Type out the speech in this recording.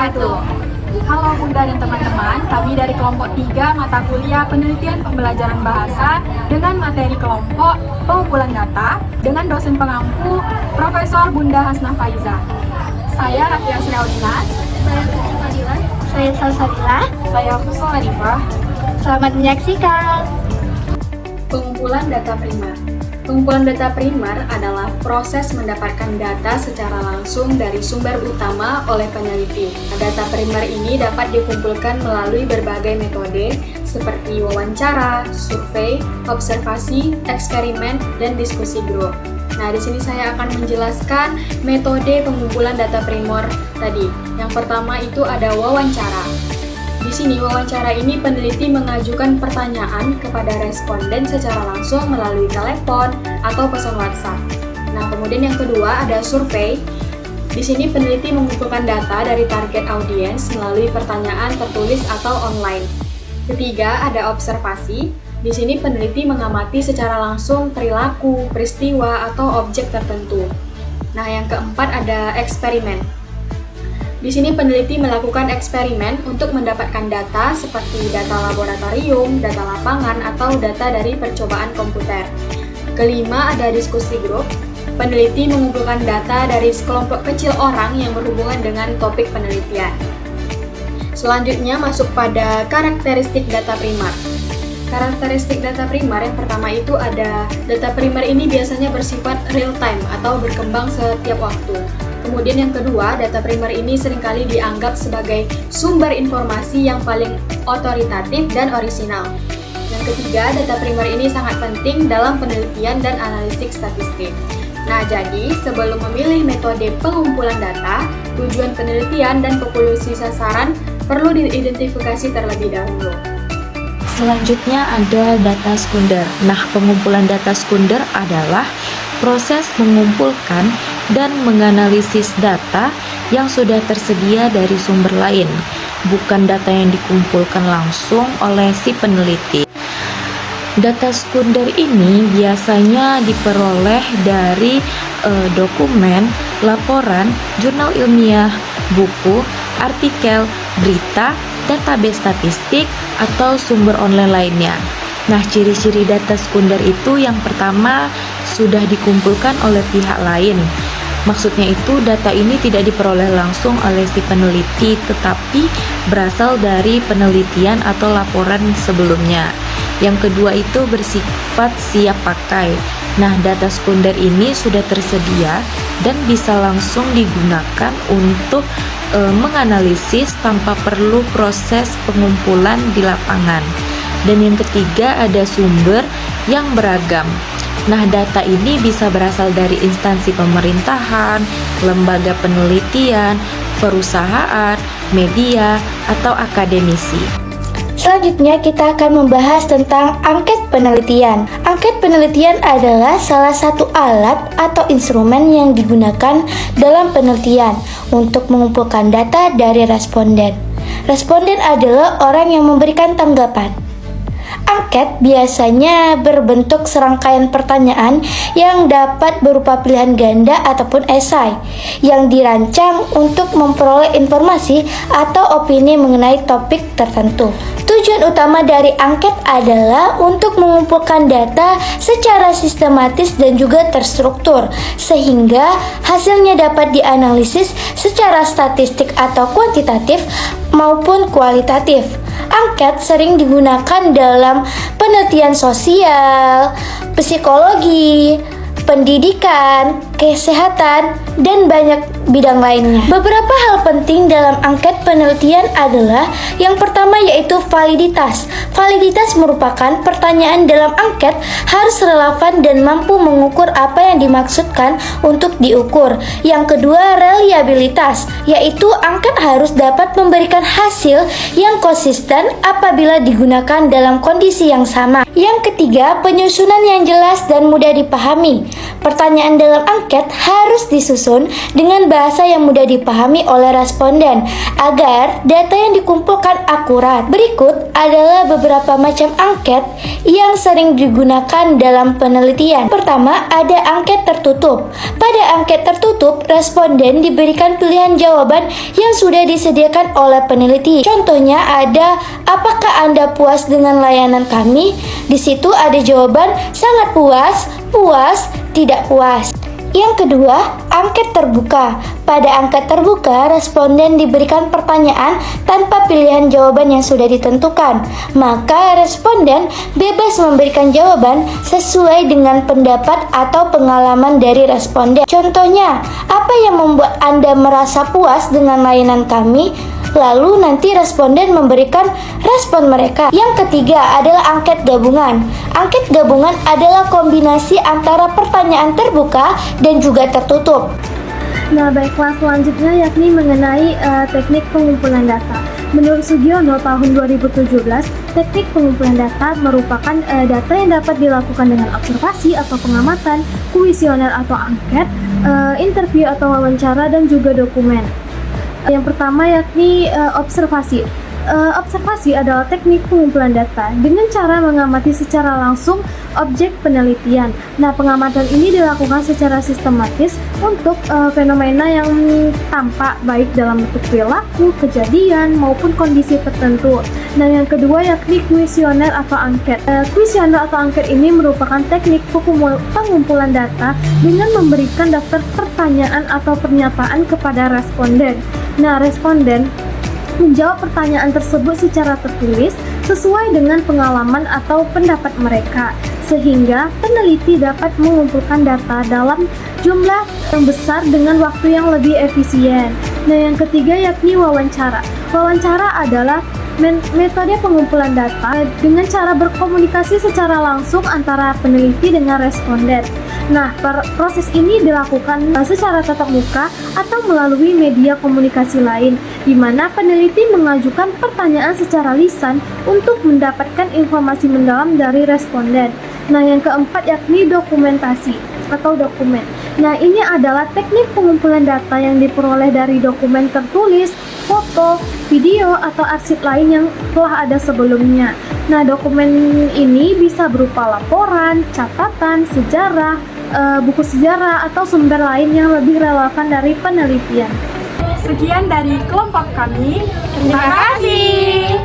wabarakatuh. Halo Bunda dan teman-teman, kami dari kelompok 3 mata kuliah penelitian pembelajaran bahasa dengan materi kelompok pengumpulan data dengan dosen pengampu Profesor Bunda Hasnah Faiza. Saya Rafia Siraudina, Saya Siti Fadila. Saya Salsabila. saya Husnul Arifah. Selamat menyaksikan. Pengumpulan data primer. Pengumpulan data primer adalah proses mendapatkan data secara langsung dari sumber utama oleh peneliti. Data primer ini dapat dikumpulkan melalui berbagai metode seperti wawancara, survei, observasi, eksperimen, dan diskusi grup. Nah, di sini saya akan menjelaskan metode pengumpulan data primer tadi. Yang pertama itu ada wawancara. Di sini wawancara ini peneliti mengajukan pertanyaan kepada responden secara langsung melalui telepon atau pesan WhatsApp. Nah, kemudian yang kedua ada survei. Di sini peneliti mengumpulkan data dari target audiens melalui pertanyaan tertulis atau online. Ketiga ada observasi. Di sini peneliti mengamati secara langsung perilaku, peristiwa, atau objek tertentu. Nah, yang keempat ada eksperimen. Di sini peneliti melakukan eksperimen untuk mendapatkan data seperti data laboratorium, data lapangan, atau data dari percobaan komputer. Kelima ada diskusi grup. Peneliti mengumpulkan data dari sekelompok kecil orang yang berhubungan dengan topik penelitian. Selanjutnya masuk pada karakteristik data primer. Karakteristik data primer yang pertama itu ada data primer ini biasanya bersifat real time atau berkembang setiap waktu. Kemudian yang kedua, data primer ini seringkali dianggap sebagai sumber informasi yang paling otoritatif dan orisinal. Yang ketiga, data primer ini sangat penting dalam penelitian dan analitik statistik. Nah, jadi sebelum memilih metode pengumpulan data, tujuan penelitian dan populasi sasaran perlu diidentifikasi terlebih dahulu. Selanjutnya ada data sekunder. Nah, pengumpulan data sekunder adalah proses mengumpulkan dan menganalisis data yang sudah tersedia dari sumber lain, bukan data yang dikumpulkan langsung oleh si peneliti. Data sekunder ini biasanya diperoleh dari dokumen, laporan, jurnal ilmiah, buku, artikel, berita, database statistik, atau sumber online lainnya. Nah, ciri-ciri data sekunder itu yang pertama sudah dikumpulkan oleh pihak lain. Maksudnya itu data ini tidak diperoleh langsung oleh si peneliti, tetapi berasal dari penelitian atau laporan sebelumnya. Yang kedua itu bersifat siap pakai. Nah, data sekunder ini sudah tersedia dan bisa langsung digunakan untuk menganalisis tanpa perlu proses pengumpulan di lapangan. Dan yang ketiga ada sumber yang beragam. Nah, data ini bisa berasal dari instansi pemerintahan, lembaga penelitian, perusahaan, media, atau akademisi. Selanjutnya kita akan membahas tentang angket penelitian. Angket penelitian adalah salah satu alat atau instrumen yang digunakan dalam penelitian untuk mengumpulkan data dari responden. Responden adalah orang yang memberikan tanggapan. Angket biasanya berbentuk serangkaian pertanyaan yang dapat berupa pilihan ganda ataupun esai yang dirancang untuk memperoleh informasi atau opini mengenai topik tertentu. Tujuan utama dari angket adalah untuk mengumpulkan data secara sistematis dan juga terstruktur sehingga hasilnya dapat dianalisis secara statistik atau kuantitatif maupun kualitatif. Angket sering digunakan dalam penelitian sosial, psikologi, pendidikan, kesehatan, dan banyak bidang lainnya. Beberapa hal penting dalam angket penelitian adalah yang pertama yaitu validitas. Validitas merupakan pertanyaan dalam angket harus relevan dan mampu mengukur apa yang dimaksudkan untuk diukur. Yang kedua, reliabilitas, yaitu angket harus dapat memberikan hasil yang konsisten apabila digunakan dalam kondisi yang sama. Yang ketiga, penyusunan yang jelas dan mudah dipahami. Pertanyaan dalam angket harus disusun dengan bahasa yang mudah dipahami oleh responden agar data yang dikumpulkan akurat. Berikut adalah beberapa macam angket yang sering digunakan dalam penelitian. Pertama, ada angket tertutup. Pada angket tertutup, responden diberikan pilihan jawaban yang sudah disediakan oleh peneliti. Contohnya ada, apakah Anda puas dengan layanan kami? Di situ ada jawaban sangat puas, puas, tidak puas. Yang kedua, angket terbuka. Pada angket terbuka, responden diberikan pertanyaan tanpa pilihan jawaban yang sudah ditentukan. Maka responden bebas memberikan jawaban sesuai dengan pendapat atau pengalaman dari responden. Contohnya, apa yang membuat Anda merasa puas dengan layanan kami? Lalu nanti responden memberikan respon mereka. Yang ketiga adalah angket gabungan. Angket gabungan adalah kombinasi antara pertanyaan terbuka dan juga tertutup. Nah, baiklah, selanjutnya yakni mengenai teknik pengumpulan data. Menurut Sugiono tahun 2017, teknik pengumpulan data merupakan data yang dapat dilakukan dengan observasi atau pengamatan, kuesioner atau angket, interview atau wawancara, dan juga dokumen. Yang pertama yakni observasi. Observasi adalah teknik pengumpulan data dengan cara mengamati secara langsung objek penelitian. Nah, pengamatan ini dilakukan secara sistematis untuk fenomena yang tampak baik dalam bentuk perilaku, kejadian, maupun kondisi tertentu. Nah, yang kedua yakni kuesioner atau angket. Kuesioner atau angket ini merupakan teknik pengumpulan data dengan memberikan daftar pertanyaan atau pernyataan kepada responden. Nah, responden menjawab pertanyaan tersebut secara tertulis sesuai dengan pengalaman atau pendapat mereka, sehingga peneliti dapat mengumpulkan data dalam jumlah yang besar dengan waktu yang lebih efisien. Nah, yang ketiga yakni wawancara. Wawancara adalah metode pengumpulan data dengan cara berkomunikasi secara langsung antara peneliti dengan responden. Nah, proses ini dilakukan secara tatap muka atau melalui media komunikasi lain, di mana peneliti mengajukan pertanyaan secara lisan untuk mendapatkan informasi mendalam dari responden. Nah, yang keempat yakni dokumentasi atau dokumen. Nah, ini adalah teknik pengumpulan data yang diperoleh dari dokumen tertulis, foto, video, atau arsip lain yang telah ada sebelumnya. Nah, dokumen ini bisa berupa laporan, catatan, sejarah, buku sejarah, atau sumber lain yang lebih relevan dari penelitian. Sekian dari kelompok kami. Terima kasih.